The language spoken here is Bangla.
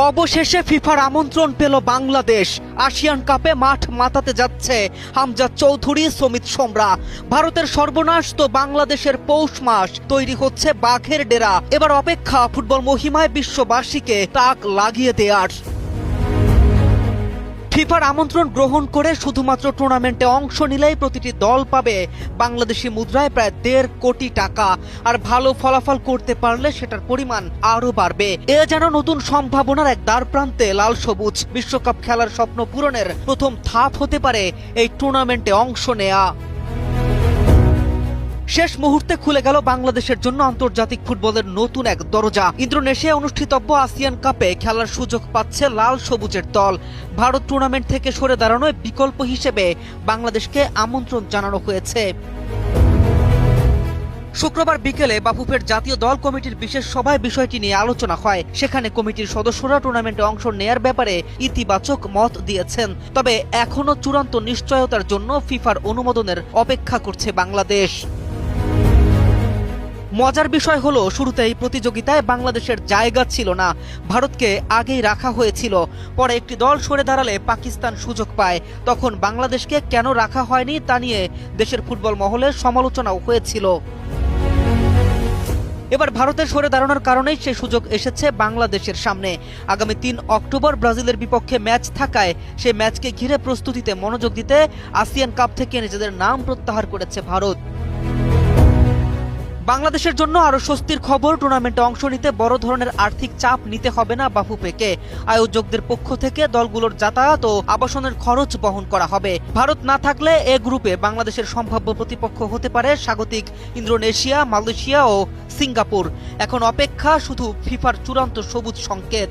অবশেষে ফিফার আমন্ত্রণ পেল বাংলাদেশ। আসিয়ান কাপে মাঠ মাতাতে যাচ্ছে হামজা চৌধুরী, সমিত সোমরা। ভারতের সর্বনাশ তো বাংলাদেশের পৌষ মাস, তৈরি হচ্ছে বাঘের ডেরা। এবার অপেক্ষা ফুটবল মহিমায় বিশ্ববাসীকে তাক লাগিয়ে দেয়ার। ফিফার আমন্ত্রণ গ্রহণ করে শুধুমাত্র টুর্নামেন্টে অংশ নিলেই প্রতিটি দল পাবে বাংলাদেশি মুদ্রায় প্রায় 1.5 কোটি টাকা। আর ভালো ফলাফল করতে পারলে সেটার পরিমাণ আরো বাড়বে। এ যেন নতুন সম্ভাবনার এক দ্বার প্রান্তে লাল সবুজ। বিশ্বকাপ খেলার স্বপ্ন পূরণের প্রথম ধাপ হতে পারে এই টুর্নামেন্টে অংশ নেয়া। শেষ মুহূর্তে খুলে গেল বাংলাদেশের জন্য আন্তর্জাতিক ফুটবলের নতুন এক দরজা। ইন্দোনেশিয়ায় অনুষ্ঠিতব্য আসিয়ান কাপে খেলার সুযোগ পাচ্ছে লাল সবুজের দল। ভারত টুর্নামেন্ট থেকে সরে দাঁড়ানোয় বিকল্প হিসেবে বাংলাদেশকে আমন্ত্রণ জানানো হয়েছে। শুক্রবার বিকেলে বাফুফের জাতীয় দল কমিটির বিশেষ সভায় বিষয়টি নিয়ে আলোচনা হয়। সেখানে কমিটির সদস্যরা টুর্নামেন্টে অংশ নেয়ার ব্যাপারে ইতিবাচক মত দিয়েছেন। তবে এখনো চূড়ান্ত নিশ্চয়তার জন্য ফিফার অনুমোদনের অপেক্ষা করছে বাংলাদেশ। মজার বিষয় হলো, শুরুতে এই প্রতিযোগিতায় বাংলাদেশের জায়গা ছিল না, ভারতকে আগেই রাখা হয়েছিল। পরে একটি দল সরে দাঁড়ালে পাকিস্তান সুযোগ পায়। তখন বাংলাদেশকে কেন রাখা হয়নি তা নিয়ে দেশের ফুটবল মহলে সমালোচনাও হয়েছিল। এবার ভারতের সরে দাঁড়ানোর কারণেই সেই সুযোগ এসেছে বাংলাদেশের সামনে। আগামী 3 অক্টোবর ব্রাজিলের বিপক্ষে ম্যাচ থাকায় সেই ম্যাচকে ঘিরে প্রস্তুতিতে মনোযোগ দিতে আসিয়ান কাপ থেকে নিজেদের নাম প্রত্যাহার করেছে ভারত। বাংলাদেশের জন্য আরো স্বস্তির খবর, টুর্নামেন্টে অংশ নিতে বড় ধরনের আর্থিক চাপ নিতে হবে না বাফুফেকে। আয়োজকদের পক্ষ থেকে দলগুলোর যাতায়াত ও আবাসনের খরচ বহন করা হবে। ভারত না থাকলে এ গ্রুপে বাংলাদেশের সম্ভাব্য প্রতিপক্ষ হতে পারে স্বাগতিক ইন্দোনেশিয়া, মালয়েশিয়া ও সিঙ্গাপুর। এখন অপেক্ষা শুধু ফিফার চূড়ান্ত সবুজ সংকেত।